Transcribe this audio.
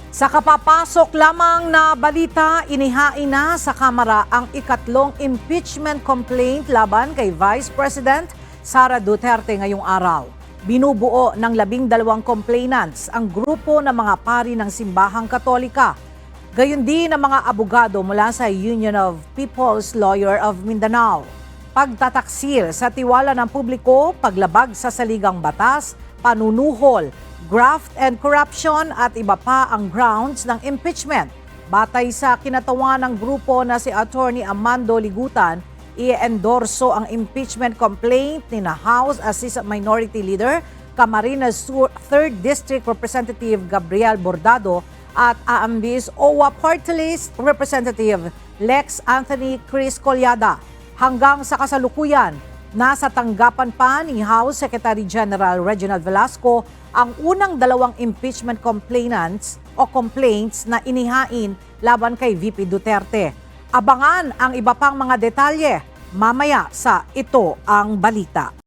Sa kapapasok lamang na balita, inihain na sa Kamara ang ikatlong impeachment complaint laban kay Vice President Sara Duterte ngayong araw. Binubuo ng 12 complainants ang grupo ng mga pari ng Simbahang Katolika. Gayon din ang mga abogado mula sa Union of People's Lawyer of Mindanao. Pagtataksil sa tiwala ng publiko, paglabag sa saligang batas, panunuhol, graft and corruption at iba pa ang grounds ng impeachment. Batay sa kinatawan ng grupo na si Attorney Amando Ligutan, i-endorso ang impeachment complaint ni na House Assistant Minority Leader Camarines Sur 3rd District Representative Gabriel Bordado at AMBI's OWA Party List Representative Lex Anthony Chris Colyada. Hanggang sa kasalukuyan, nasa tanggapan pa ni House Secretary General Reginald Velasco ang unang dalawang impeachment complainants o complaints na inihain laban kay VP Duterte. Abangan ang iba pang mga detalye mamaya sa Ito ang Balita.